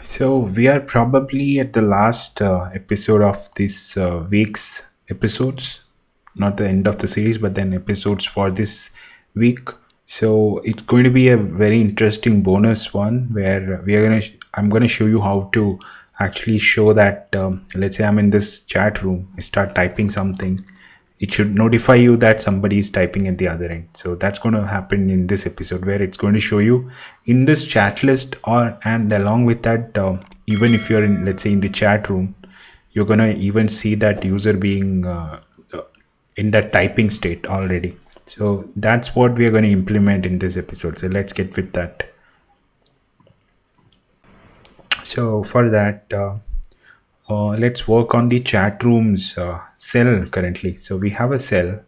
So we are probably at the last episode of this week's episodes, not the end of the series, but then episodes for this week. So it's going to be a very interesting bonus one where I'm gonna show you how to actually show that. Let's say I'm in this chat room, I start typing something, it should notify you that somebody is typing at the other end. So that's going to happen in this episode where it's going to show you in this chat list, or and along with that, even if you're in, let's say, in the chat room, you're going to even see that user being in that typing state already. So that's what we are going to implement in this episode. So let's get with that. So for that, let's work on the chat room's cell currently. So we have a cell,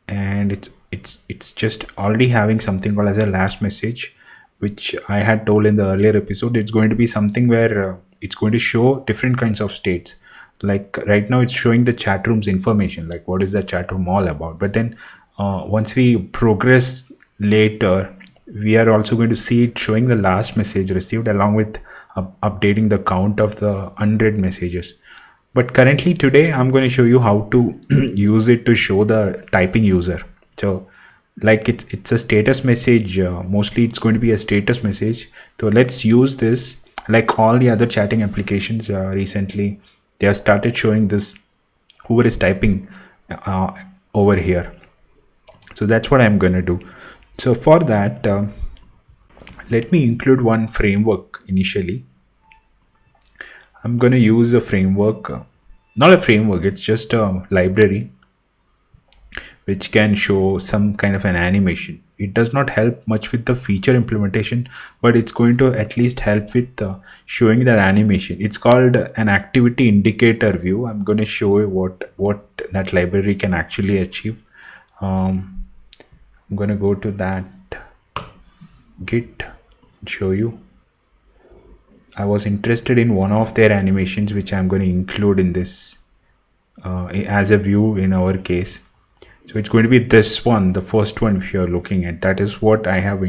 and it's just already having something called as a last message, which I had told in the earlier episode. It's going to be something where it's going to show different kinds of states. Like right now it's showing the chat room's information, like what is the chat room all about. But then once we progress later, we are also going to see it showing the last message received along with updating the count of the unread messages. But currently today I'm going to show you how to use it to show the typing user. So like it's a status message, mostly it's going to be a status message. So let's use this. Like all the other chatting applications, recently they have started showing this whoever is typing over here. So that's what I'm going to do. So for that, let me include one framework initially. I'm going to use a framework, not a framework, it's just a library which can show some kind of an animation. It does not help much with the feature implementation, but it's going to at least help with showing that animation. It's called an activity indicator view. I'm going to show you what that library can actually achieve. I'm going to go to that Git, show you. I was interested in one of their animations, which I'm going to include in this as a view in our case. So it's going to be this one, the first one. If you're looking at that, is what I have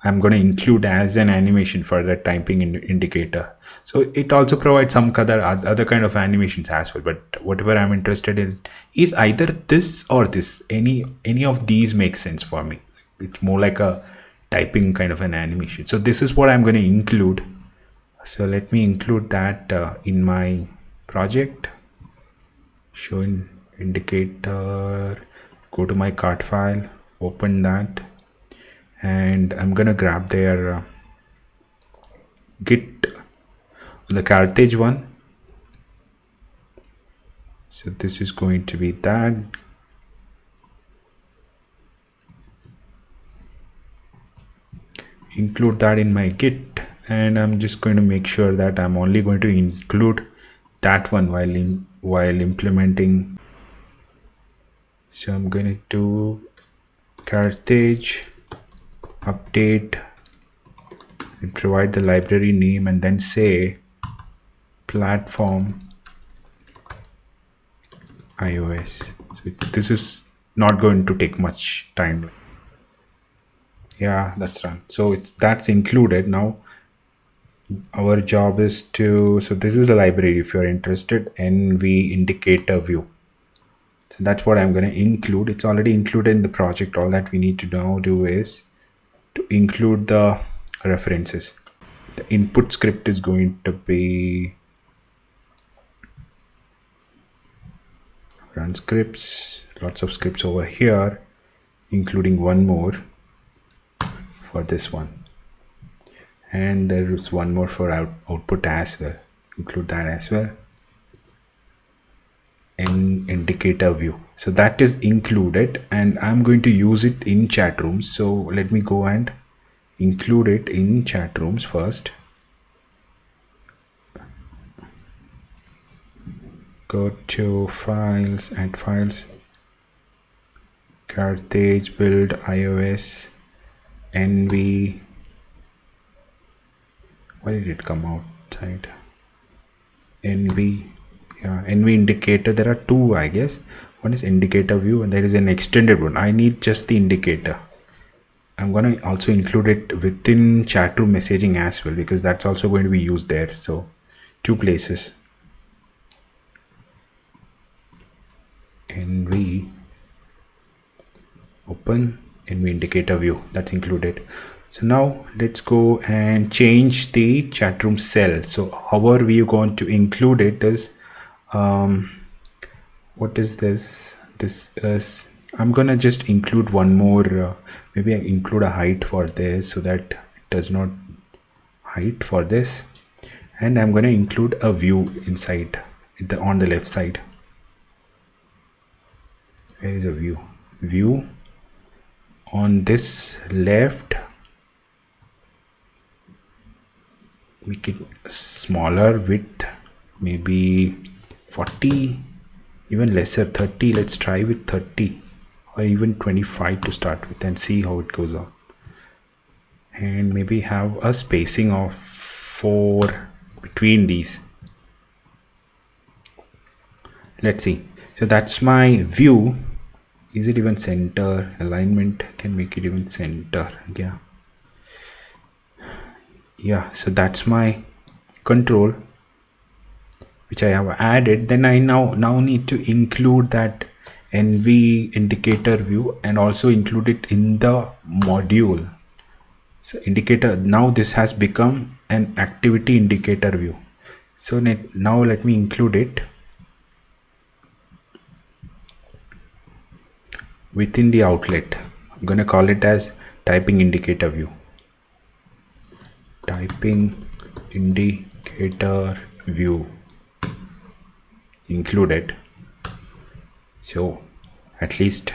I'm going to include as an animation for the typing indicator. So it also provides some other kind of animations as well, but whatever I'm interested in is either this or this. Any of these makes sense for me. It's more like a typing kind of an animation. So this is what I'm going to include. So let me include that in my project. Show indicator, go to my cart file, open that, and I'm gonna grab their Git, the Carthage one. So this is going to be that. Include that in my Git, and I'm just going to make sure that I'm only going to include that one while implementing. So I'm going to do Carthage update and provide the library name, and then say platform iOS. So this is not going to take much time. Yeah, that's right. So that's included. Now our job is to, so this is the library, if you're interested, NV indicator view. So that's what I'm going to include. It's already included in the project. All that we need to now do is to include the references. The input script is going to be run scripts, lots of scripts over here, including one more for this one. And there is one more for output as well. Include that as well. And indicator view. So that is included, and I'm going to use it in chat rooms. So let me go and include it in chat rooms first. Go to files, add files, Carthage, build iOS, NV. Why did it come outside? NV. Yeah, NV indicator. There are two, I guess. One is indicator view, and there is an extended one. I need just the indicator. I'm going to also include it within chat room messaging as well, because that's also going to be used there. So 2 places. NV open NV indicator view, that's included. So now let's go and change the chat room cell. So however we are going to include it is, what is this? This is, I'm gonna just include one more, maybe I include a height for this so that it does not height for this, and I'm going to include a view inside on the left side. Where is a view on this left, make it smaller width, maybe 40, even lesser, 30. Let's try with 30 or even 25 to start with and see how it goes on. And maybe have a spacing of 4 between these. Let's see. So that's my view. Is it even center? Alignment can make it even center. Yeah, so that's my control which I have added. Then I now need to include that NV indicator view and also include it in the module. So indicator, now this has become an activity indicator view. So now let me include it within the outlet. I'm going to call it as typing indicator view. Typing indicator view included. So at least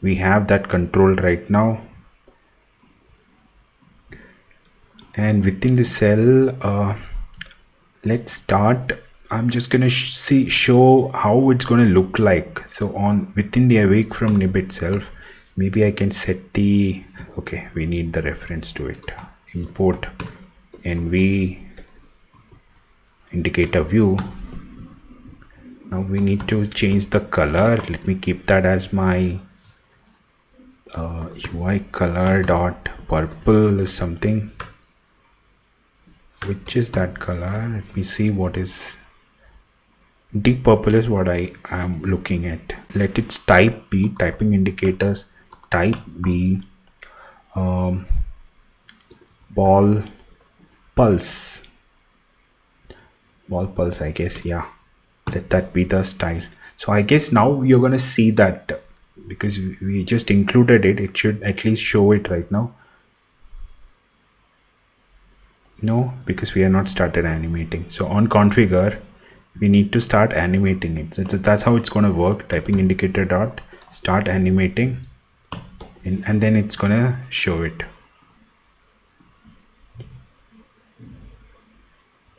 we have that control right now. And within the cell, let's start. I'm just gonna show how it's gonna look like. So on within the awake from nib itself, maybe I can set the, okay, we need the reference to it. Import NV indicator view. Now we need to change the color. Let me keep that as my UI color dot purple is something. Which is that color? Let me see what is deep purple is what I am looking at. Let its type be typing indicators. Type be ball pulse. Ball pulse, I guess. Yeah, let that be the style. So I guess now you're gonna see that because we just included it. It should at least show it right now. No, because we are not started animating. So on configure, we need to start animating it. So that's how it's going to work. Typing indicator dot start animating, and then it's going to show it.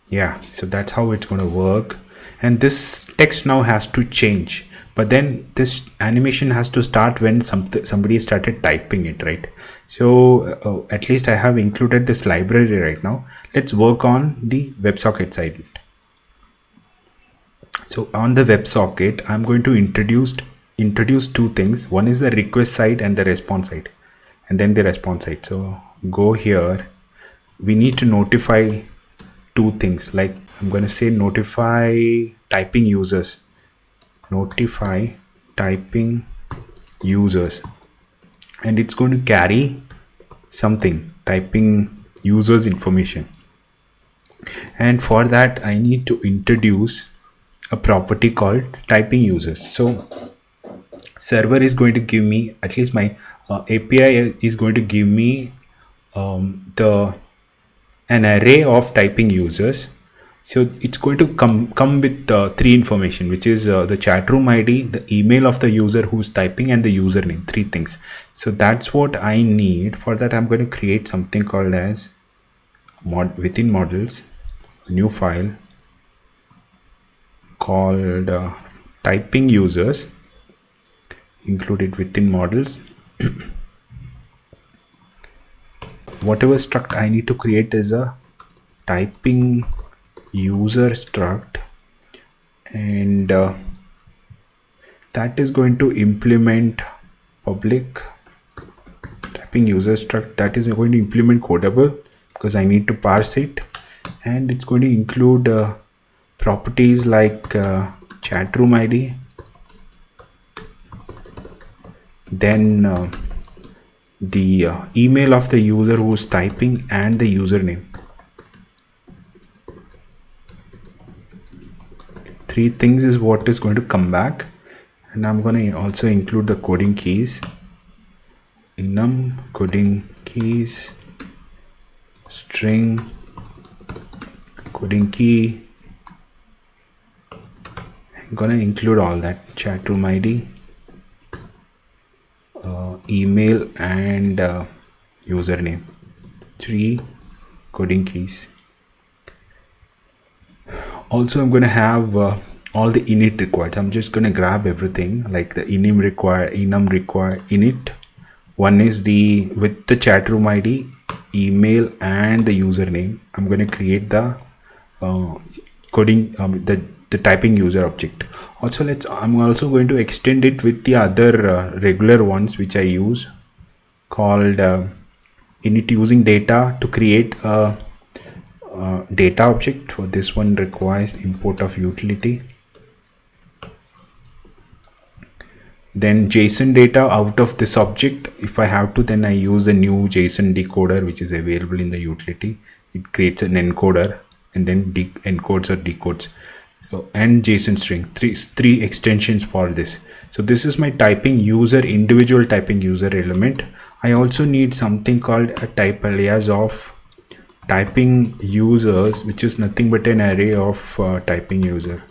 Yeah, so that's how it's going to work. And this text now has to change, but then this animation has to start when somebody started typing it, right? So at least I have included this library right now. Let's work on the WebSocket side. So on the WebSocket, I'm going to introduce 2 things. One is the request side and the response side, and then the response side. So go here. We need to notify 2 things. Like I'm going to say notify typing users. Notify typing users, and it's going to carry something, typing users information. And for that I need to introduce a property called typing users. So server is going to give me, at least my API is going to give me an array of typing users. So it's going to come with 3 information, which is the chat room ID, the email of the user who's typing, and the username. 3 things. So that's what I need. For that I'm going to create something called as within models, a new file called typing users, included within models. Whatever struct I need to create is a typing user struct, and that is going to implement public typing user struct that is going to implement codable because I need to parse it, and it's going to include properties like chat room ID, then the email of the user who's typing, and the username. Three things is what is going to come back, and I'm going to also include the coding keys. Enum coding keys, string coding key. I'm going to include all that: chat room ID, email, and username. 3 coding keys. Also, I'm going to have all the init required. I'm just going to grab everything like the enum require init. One is the with the chat room ID, email, and the username. I'm going to create the coding the typing user object. Also, I'm also going to extend it with the other regular ones which I use, called init using data to create a data object. For this one requires import of utility, then JSON data out of this object. If I have to, then I use a new JSON decoder which is available in the utility. It creates an encoder and then encodes or decodes. So, and JSON string, three extensions for this. So this is my typing user, individual typing user element. I also need something called a type alias of typing users, which is nothing but an array of typing user,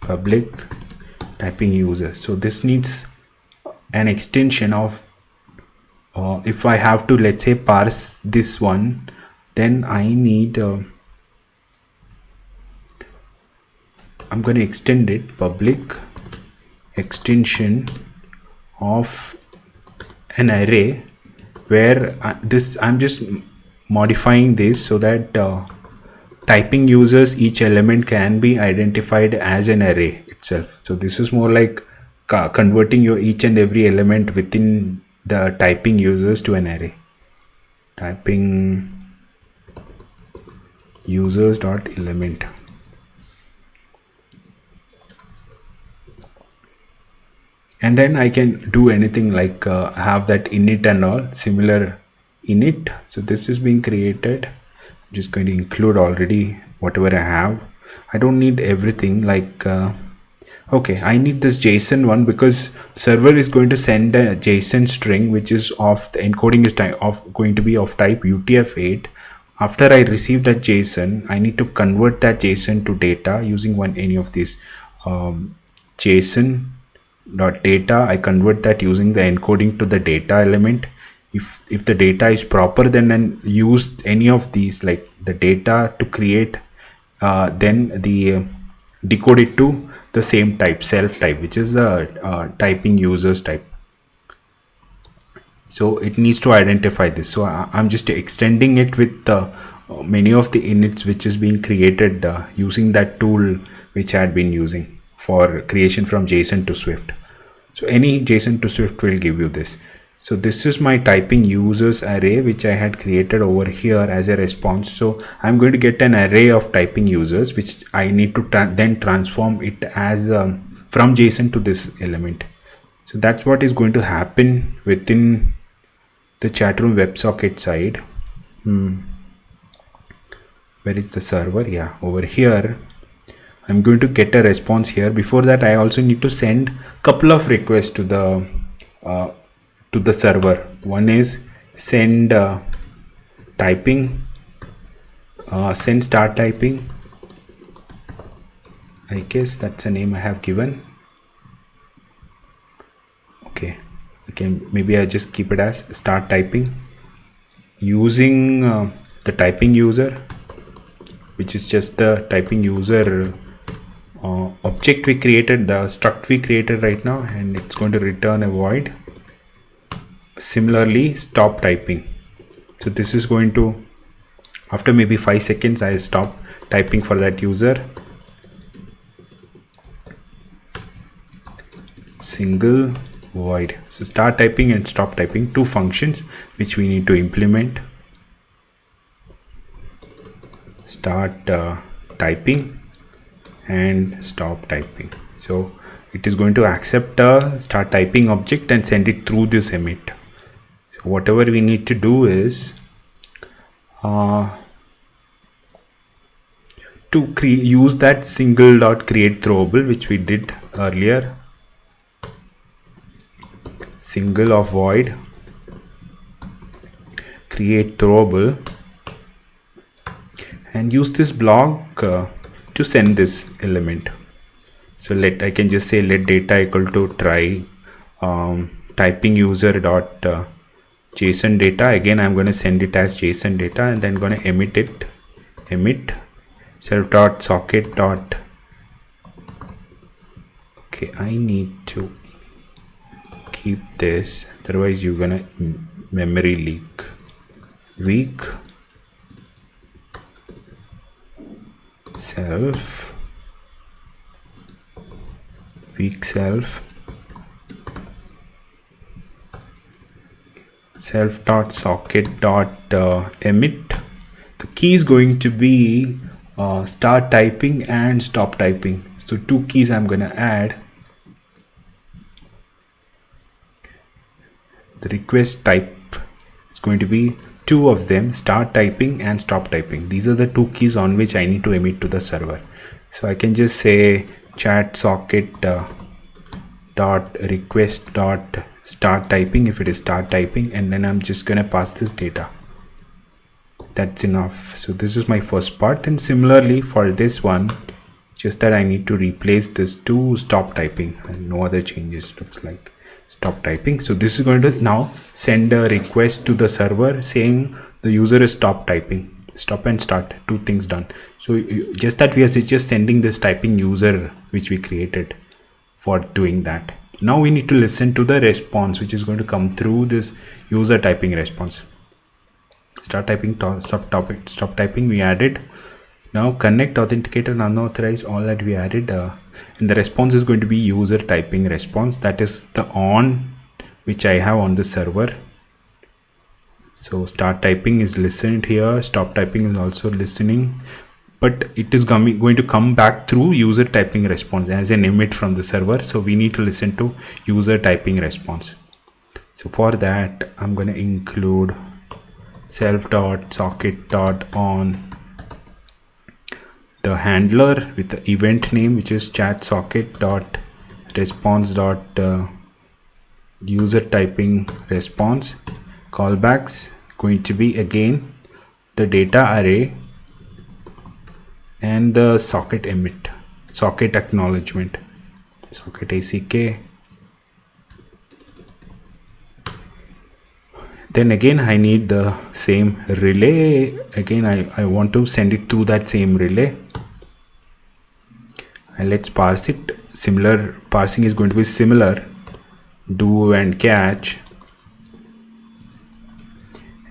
public typing user. So this needs an extension of if I have to, let's say, parse this one, then I need I'm going to extend it public extension of an array, where I'm just modifying this so that typing users, each element can be identified as an array itself. So this is more like converting your each and every element within the typing users to an array. Typing users dot element. And then I can do anything like have that init and all, similar init. So this is being created. I'm just going to include already whatever I have. I don't need everything like okay, I need this JSON one because server is going to send a JSON string which is of the encoding is going to be of type UTF-8. After I receive that JSON, I need to convert that JSON to data using any of these JSON dot data. I convert that using the encoding to the data element. If the data is proper, then use any of these like the data to create then the decode it to the same type, self type, which is the typing users type. So it needs to identify this. So I'm just extending it with many of the inits which is being created using that tool which I had been using for creation from JSON to Swift. So any JSON to Swift will give you this. So this is my typing users array which I had created over here as a response. So I'm going to get an array of typing users which I need to then transform it as from JSON to this element. So that's what is going to happen within the chatroom WebSocket side. Where is the server? Yeah, over here. I'm going to get a response here. Before that, I also need to send a couple of requests to the server. One is send typing, send start typing. I guess that's a name I have given. Okay, maybe I just keep it as start typing using the typing user, which is just the typing user object we created, the struct we created right now, and it's going to return a void. Similarly, stop typing. So this is going to, after maybe 5 seconds, I stop typing for that user. Single void. So start typing and stop typing, two functions which we need to implement. Start typing and stop typing. So it is going to accept a start typing object and send it through this emit. So whatever we need to do is to use that single dot create throwable which we did earlier. Single of void create throwable, and use this block to send this element. So I can just say let data equal to try typing user dot JSON data. Again, I'm going to send it as JSON data, and then going to emit it. Emit self dot socket dot. Okay, I need to keep this, otherwise you're gonna memory leak. Weak self, weak self dot socket dot emit. The key is going to be start typing and stop typing. So two keys I'm gonna add. The request type is going to be two of them, start typing and stop typing. These are the two keys on which I need to emit to the server. So I can just say chat socket dot request dot start typing if it is start typing, and then I'm just gonna pass this data. That's enough. So this is my first part, and similarly for this one, just that I need to replace this to stop typing and no other changes. Looks like stop typing. So this is going to now send a request to the server saying the user is stop typing. Stop and start, two things done. So just that we are just sending this typing user which we created for doing that. Now we need to listen to the response which is going to come through this user typing response. Start typing, stop typing we added. Now connect, authenticate and unauthorized, all that we added, and the response is going to be user typing response. That is the on which I have on the server. So start typing is listened here, stop typing is also listening, but it is going to come back through user typing response as an emit from the server. So we need to listen to user typing response. So for that I'm going to include self dot socket dot on the handler with the event name which is chat socket dot response dot user typing response. Callbacks going to be again the data array and the socket emit, socket acknowledgement, socket ACK. Then again I need the same relay. Again I want to send it through that same relay, and let's parse it. Similar parsing is going to be similar, do and catch,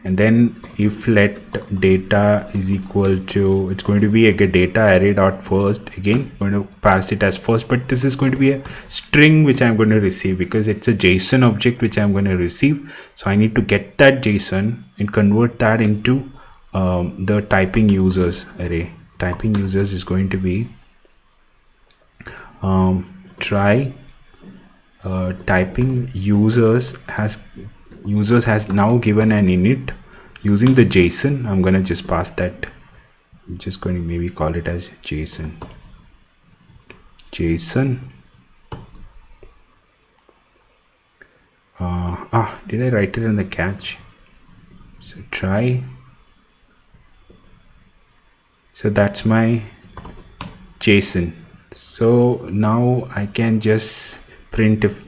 and then if let data is equal to, it's going to be a get data array dot first. Again going to parse it as first, but this is going to be a string which I'm going to receive because it's a JSON object which I'm going to receive. So I need to get that JSON and convert that into the typing users array. Typing users is going to be try typing users has now given an init using the JSON. I'm gonna just pass that. I'm just going to maybe call it as JSON. Did I write it in the catch? So try. So that's my JSON. So now I can just print if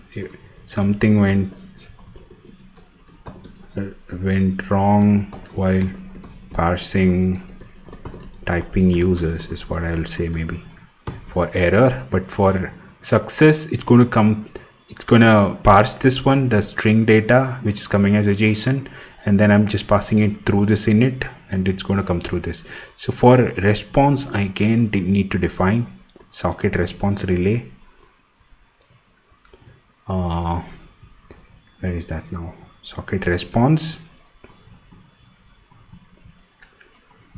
something went wrong while parsing typing users is what I will say, maybe for error, but for success it's going to parse this one, the string data which is coming as a JSON, and then I'm just passing it through this init and it's going to come through this. So for response I again need to define socket response relay Where is that now? Socket response.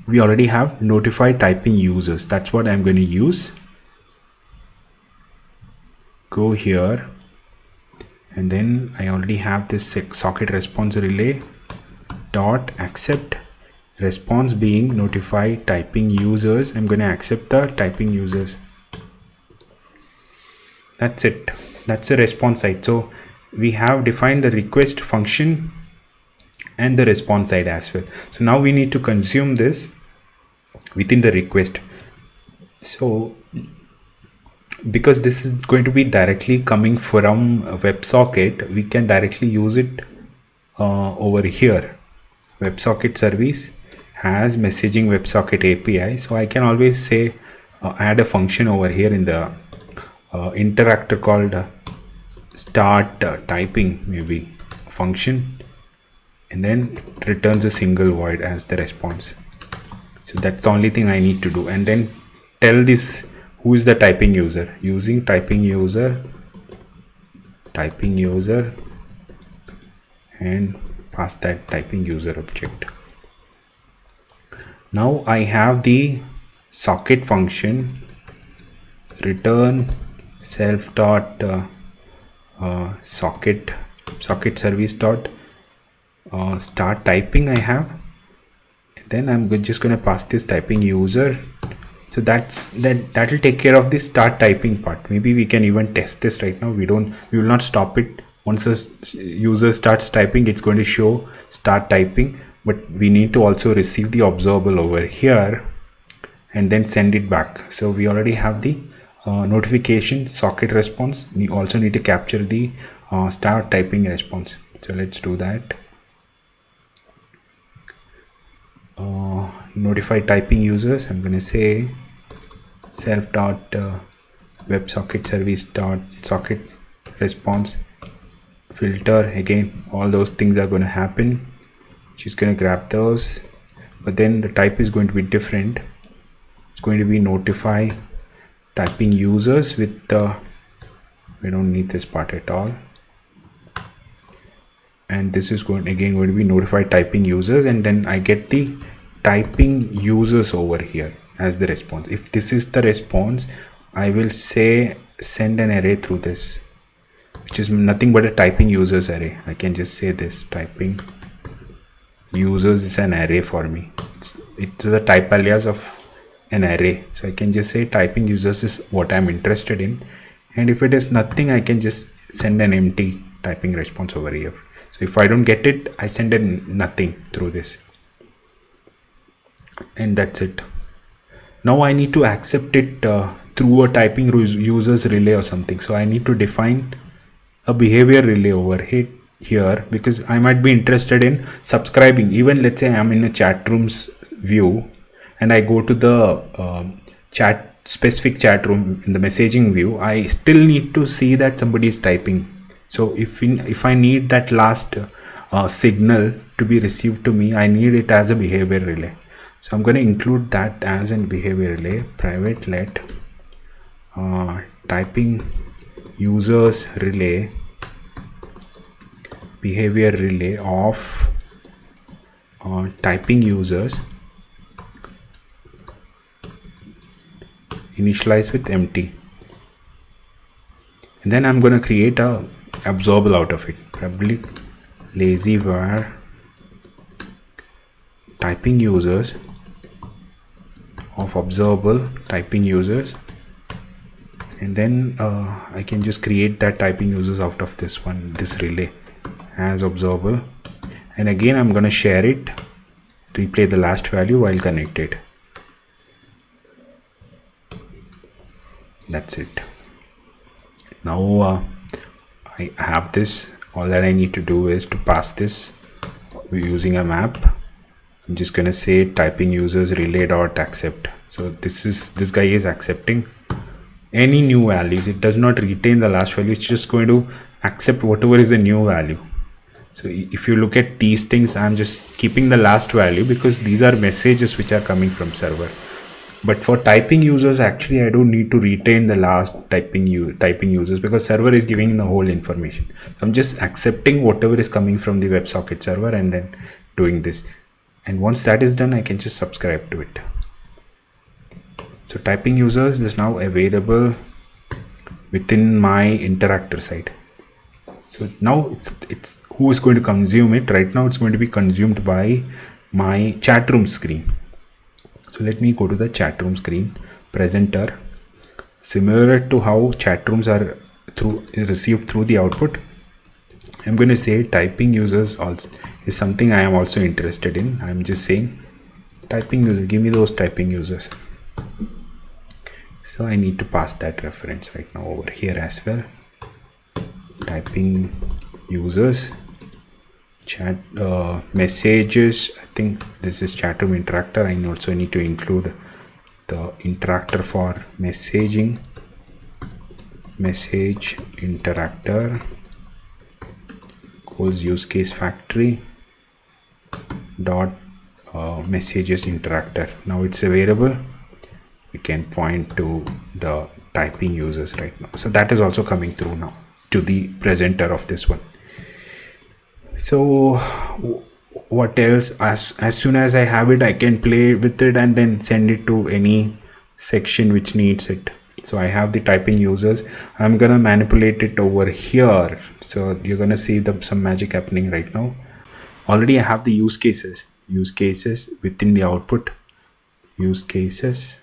We already have notify typing users. That's what I'm going to use. Go here, and then I already have this socket response relay dot accept response being notify typing users. I'm going to accept the typing users. That's it. That's the response side. So we have defined the request function and the response side as well. So now we need to consume this within the request. So because this is going to be directly coming from WebSocket, we can directly use it over here. WebSocket service has messaging WebSocket API, so I can always say add a function over here in the interactor called start typing, maybe a function, and then returns a single void as the response. So that's the only thing I need to do, and then tell this who is the typing user using typing user, and pass that typing user object. Now I have the socket function return self dot socket service dot start typing I have. Then I'm just going to pass this typing user. So that will take care of the start typing part. Maybe we can even test this right now. We will not stop it. Once a user starts typing, it's going to show start typing, but we need to also receive the observable over here and then send it back. So we already have the notification socket response. We also need to capture the start typing response. So let's do that. Notify typing users. I'm going to say self dot WebSocket service dot socket response filter. Again, all those things are going to happen. She's going to grab those, but then the type is going to be different. It's going to be notify typing users with we don't need this part at all, and this is going to be notify typing users, and then I get the typing users over here as the response. If this is the response, I will say send an array through this, which is nothing but a typing users array. I can just say this typing users is an array for me. It's the type alias of an array, so I can just say typing users is what I'm interested in, and if it is nothing, I can just send an empty typing response over here. So if I don't get it, I send a nothing through this, and that's it. Now I need to accept it through a typing users relay or something. So I need to define a behavior relay over here, because I might be interested in subscribing. Even let's say I'm in a chat rooms view and I go to the specific chat room in the messaging view, I still need to see that somebody is typing. So if I need that last signal to be received to me, I need it as a behavior relay. So I'm going to include that as a behavior relay. Private let typing users relay behavior relay of typing users initialize with empty, and then I'm going to create a observable out of it. Public lazy var typing users of observable typing users, and then I can just create that typing users out of this relay as observable, and again I'm going to share it, replay the last value while connected. That's it. Now I have this. All that I need to do is to pass this using a map. I'm just going to say typing users relay dot accept. So this guy is accepting any new values. It does not retain the last value. It's just going to accept whatever is the new value. So if you look at these things, I'm just keeping the last value because these are messages which are coming from server. But for typing users, actually I don't need to retain the last typing users, because server is giving the whole information. So I'm just accepting whatever is coming from the WebSocket server and then doing this. And once that is done, I can just subscribe to it. So typing users is now available within my interactor side. So now it's who is going to consume it. Right now it's going to be consumed by my chat room screen. So let me go to the chat room screen presenter. Similar to how chat rooms are received through the output, I'm going to say typing users also is something I am also interested in. I'm just saying typing user, give me those typing users. So I need to pass that reference right now over here as well. Typing users, chat messages. I think this is chat room interactor. I also need to include the interactor for messaging. Message interactor equals use case factory dot messages interactor. Now it's available. We can point to the typing users right now. So that is also coming through now to the presenter of this one. So what else? As soon as I have it, I can play with it and then send it to any section which needs it. So I have the typing users. I'm gonna manipulate it over here. So you're gonna see some magic happening right now. Already I have the use cases within the output. Use cases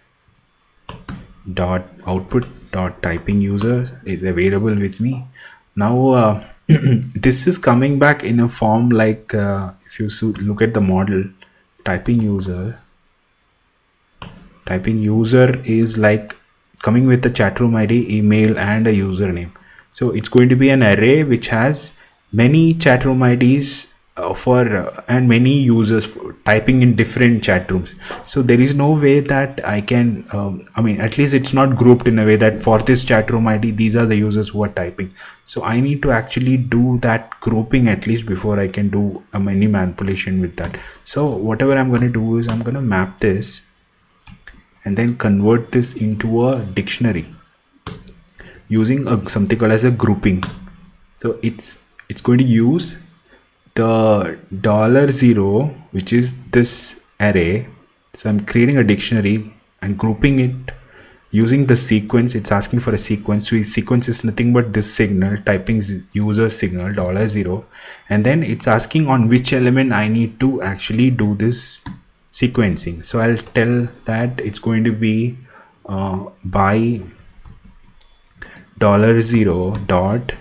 dot output dot typing users is available with me now. This is coming back in a form like if you look at the model, typing user is like coming with a chat room ID, email, and a username. So it's going to be an array which has many chat room IDs and many users typing in different chat rooms. So there is no way that I can at least it's not grouped in a way that for this chat room ID these are the users who are typing. So I need to actually do that grouping at least before I can do any manipulation with that. So whatever I'm going to do is I'm going to map this and then convert this into a dictionary using something called as a grouping. So it's going to use the $0, which is this array. So I'm creating a dictionary and grouping it using the sequence. It's asking for a sequence. So sequence is nothing but this signal, typing user signal $0, and then it's asking on which element I need to actually do this sequencing. So I'll tell that it's going to be by $0 dot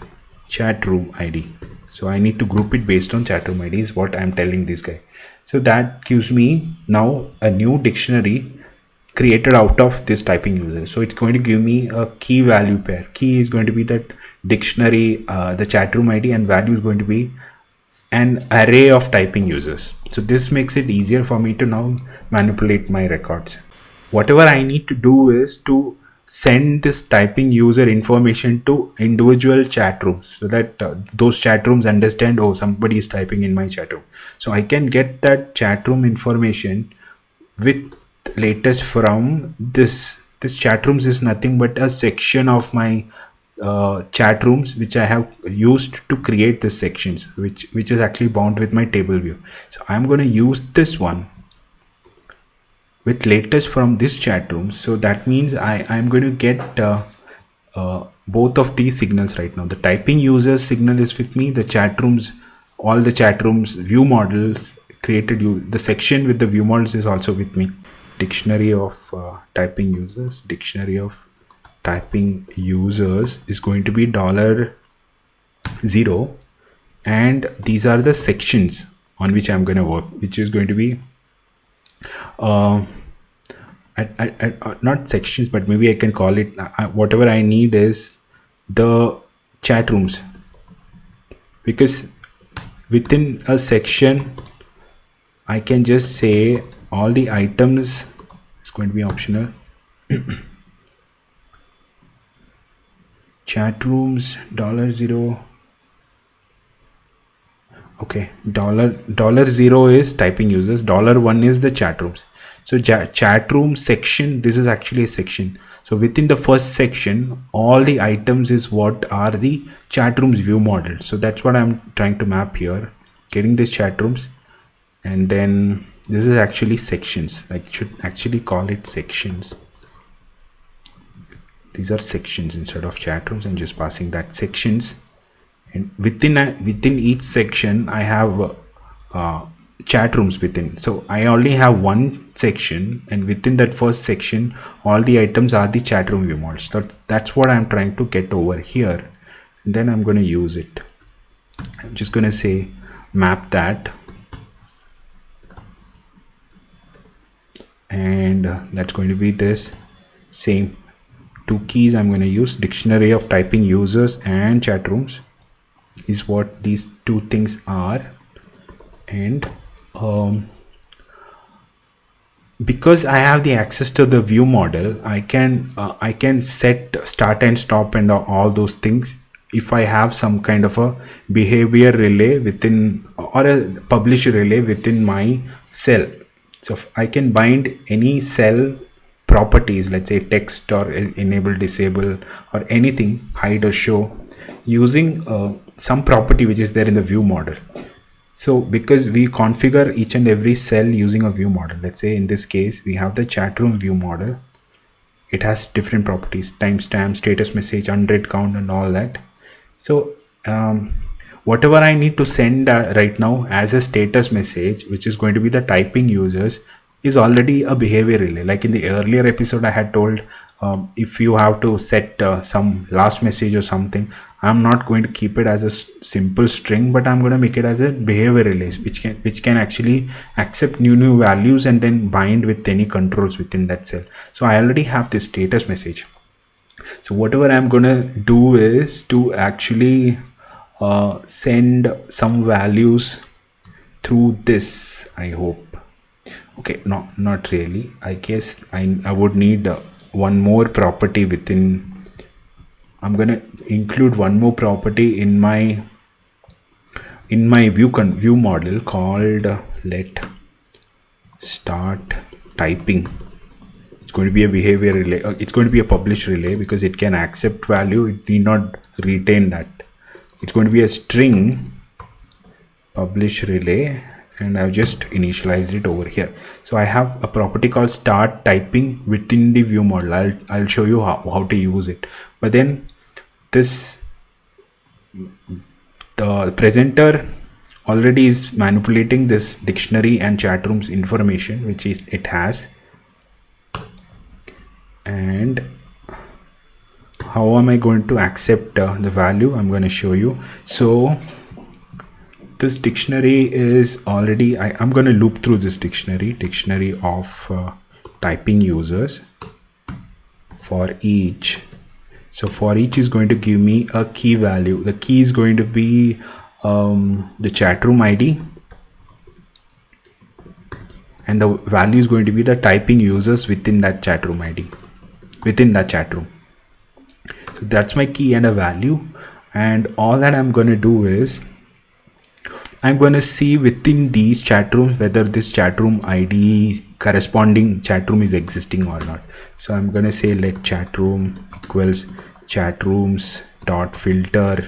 chat room ID. So I need to group it based on chat room ID is what I'm telling this guy. So that gives me now a new dictionary created out of this typing user. So it's going to give me a key value pair. Key is going to be that dictionary, the chat room ID, and value is going to be an array of typing users. So this makes it easier for me to now manipulate my records. Whatever I need to do is to send this typing user information to individual chat rooms so that those chat rooms understand, oh, somebody is typing in my chat room. So I can get that chat room information with latest from this chat rooms is nothing but a section of my chat rooms which I have used to create the sections, which is actually bound with my table view. So I'm going to use this one with latest from this chat room. So that means I'm going to get both of these signals right now. The typing user signal is with me, the chat rooms, all the chat rooms view models created, the section with the view models is also with me. Dictionary of typing users, dictionary of typing users is going to be $0, and these are the sections on which I'm going to work, which is going to be not sections, but maybe I can call it whatever I need is the chat rooms, because within a section I can just say all the items. It's going to be optional. Chat rooms $0. Okay, $0 is typing users, $1 is the chat rooms. So chat room section, this is actually a section. So within the first section, all the items is what are the chat rooms view model. So that's what I'm trying to map here, getting these chat rooms. And then this is actually sections. I should actually call it sections. These are sections instead of chat rooms, and just passing that sections. And within each section I have chat rooms within. So I only have one section, and within that first section all the items are the chat room view models. That's what I'm trying to get over here, and then I'm going to use it. I'm just going to say map that, and that's going to be this same two keys I'm going to use. Dictionary of typing users and chat rooms is what these two things are. And because I have the access to the view model, I can set start and stop and all those things if I have some kind of a behavior relay within, or a publish relay within my cell. So I can bind any cell properties, let's say text or enable, disable, or anything, hide or show, using some property which is there in the view model. So because we configure each and every cell using a view model, let's say in this case we have the chat room view model. It has different properties, timestamp, status message, unread count, and all that. So whatever I need to send right now as a status message, which is going to be the typing users, is already a behavior relay. Like in the earlier episode I had told, if you have to set some last message or something, I'm not going to keep it as a simple string, but I'm going to make it as a behavior relay, which can actually accept new values and then bind with any controls within that cell. So I already have this status message. So whatever I'm going to do is to actually send some values through this, I hope. Okay, no, not really. I guess I would need one more property within. I'm gonna include one more property in my view model called let start typing. It's going to be a behavior relay. It's going to be a publish relay because it can accept value. It need not retain that. It's going to be a string publish relay, and I've just initialized it over here. So I have a property called start typing within the view model. I'll show you how to use it. But then the presenter already is manipulating this dictionary and chat rooms information, which is it has. And how am I going to accept the value? I'm going to show you. So this dictionary is already, I'm going to loop through this dictionary of typing users for each. So for each is going to give me a key value. The key is going to be the chat room ID, and the value is going to be the typing users within that chat room ID, within that chat room. So that's my key and a value. And all that I'm going to do is I'm going to see within these chat rooms whether this chat room ID corresponding chat room is existing or not. So I'm going to say let chat room equals chat rooms dot filter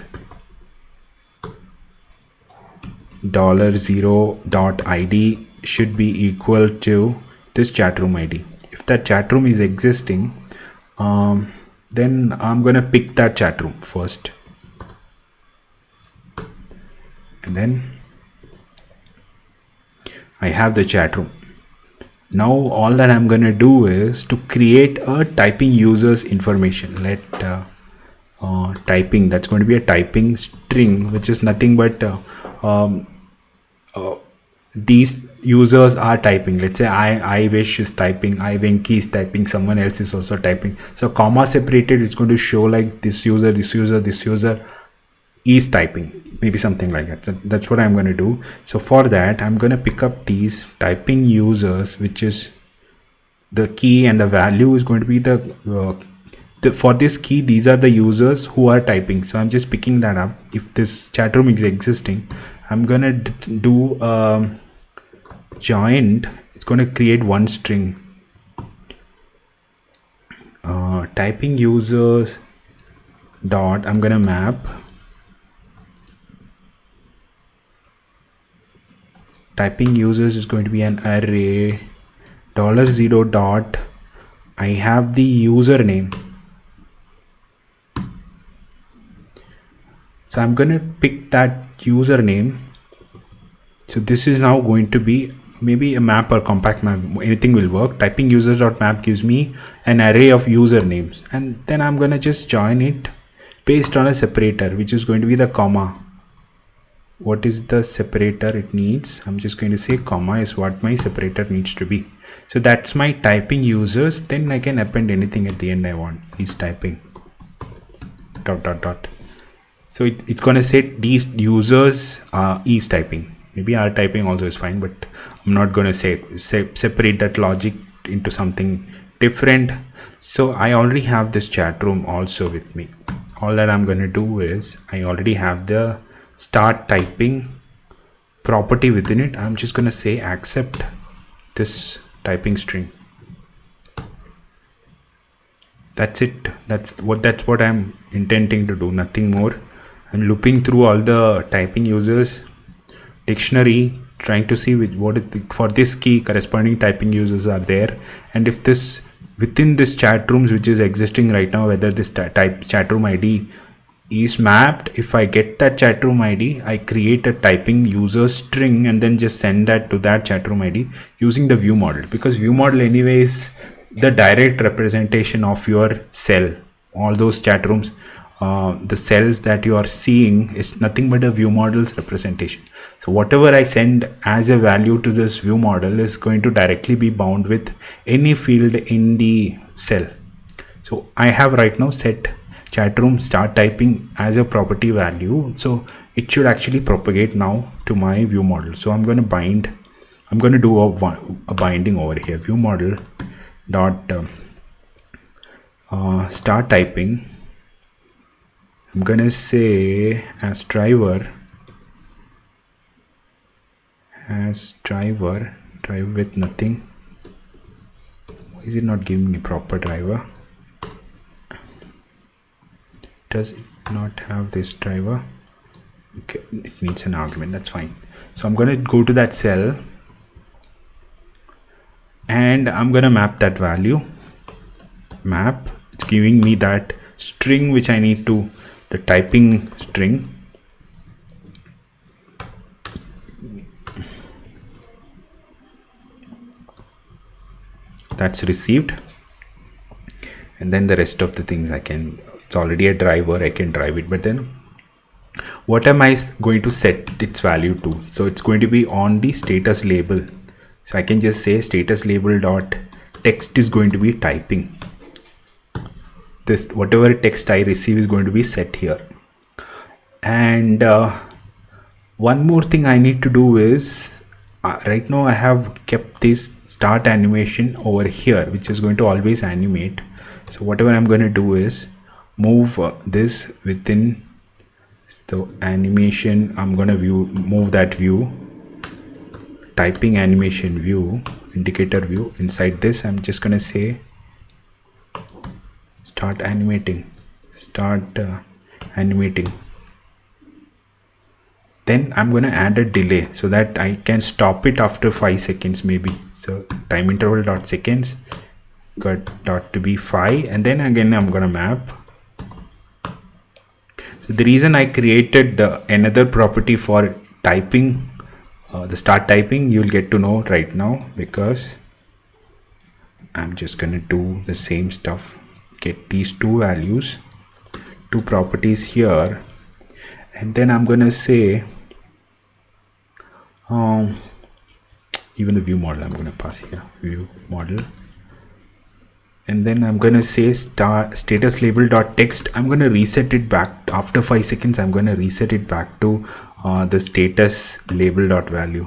$0 dot ID should be equal to this chat room ID. If that chat room is existing, then I'm going to pick that chat room first, and then I have the chat room. Now all that I'm going to do is to create a typing users information. Let typing, that's going to be a typing string, which is nothing but these users are typing. Let's say I wish is typing, I Venki is typing, someone else is also typing. So comma separated, it's going to show like this user is typing, maybe something like that. So that's what I'm going to do. So for that, I'm going to pick up these typing users, which is the key, and the value is going to be the for this key, these are the users who are typing. So I'm just picking that up. If this chat room is existing, I'm going to do joined. going to create one string. Typing users dot, I'm going to map typing users is going to be an array $0 dot, I have the username. So I'm going to pick that username. So this is now going to be maybe a map or compact map, anything will work. Typing users.map gives me an array of usernames, and then I'm going to just join it based on a separator, which is going to be the comma. What is the separator it needs? I'm just going to say comma is what my separator needs to be. So that's my typing users. Then I can append anything at the end I want. Is typing dot dot dot. So it's going to set these users is typing. Maybe R typing also is fine, but I'm not going to separate that logic into something different. So I already have this chat room also with me. All that I'm going to do is I already have the start typing property within it. I'm just going to say accept this typing string. That's it. That's what I'm intending to do, nothing more. I'm looping through all the typing users dictionary, trying to see what is for this key corresponding typing users are there, and if this within this chat rooms which is existing right now, whether this chat room ID is mapped. If I get that chat room ID, I create a typing user string and then just send that to that chat room ID using the view model, because view model anyway is the direct representation of your cell. All those chat rooms, the cells that you are seeing is nothing but a view model's representation. So whatever I send as a value to this view model is going to directly be bound with any field in the cell. So I have right now set chat room start typing as a property value, so it should actually propagate now to my view model. So I'm going to do a binding over here, view model dot start typing. I'm going to say as driver drive with nothing. Why is it not giving me proper driver? Does it not have this driver? Okay, it needs an argument. That's fine. So I'm going to go to that cell and I'm going to map that value. Map, it's giving me that string which I need to, the typing string. That's received, and then the rest of the things I can, it's already a driver, I can drive it, but then what am I going to set its value to? So it's going to be on the status label. So I can just say status label dot text is going to be typing. This whatever text I receive is going to be set here. And one more thing I need to do is right now I have kept this start animation over here, which is going to always animate. So whatever I'm going to do is move this within the animation. I'm going to move that view, typing animation view, indicator view. Inside this I'm just going to say start animating. Then I'm going to add a delay so that I can stop it after 5 seconds maybe. So time interval dot seconds got to be 5, and then again I'm going to map. So the reason I created another property for typing, the start typing, you'll get to know right now, because I'm just going to do the same stuff. Get these two values, two properties here, and then I'm going to say even the view model I'm going to pass here, view model, and then I'm going to say status label dot text. I'm going to reset it back after 5 seconds. I'm going to reset it back to the status label dot value,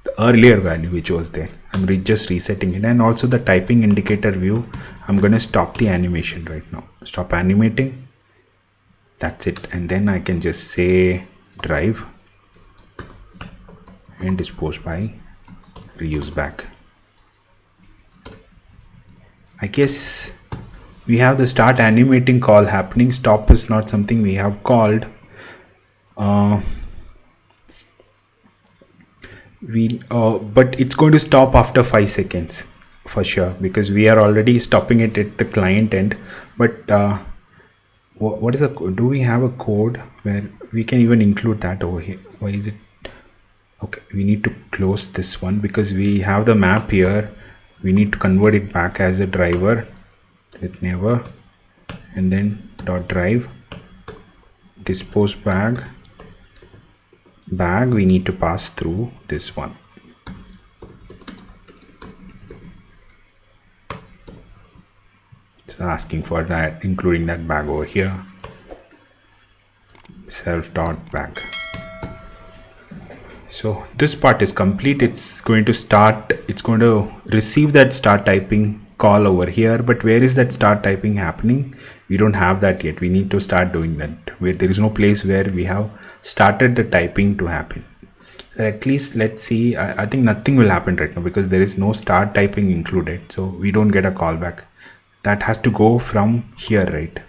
the earlier value which was there. I'm just resetting it. And also the typing indicator view, I'm going to stop the animation right now, stop animating. That's it. And then I can just say drive and dispose by reuse back. I guess we have the start animating call happening. Stop is not something we have called. But it's going to stop after 5 seconds for sure, because we are already stopping it at the client end. But what is do we have a code where we can even include that over here? Why is it? Okay, we need to close this one because we have the map here. We need to convert it back as a driver with never, and then dot drive dispose bag we need to pass through this one. It's asking for that, including that bag over here. Self dot bag. So this part is complete. It's going to start, it's going to receive that start typing call over here, but where is that start typing happening? We don't have that yet. We need to start doing that. Where there is no place where we have started the typing to happen. So at least let's see. I think nothing will happen right now because there is no start typing included, so we don't get a callback. That has to go from here, right?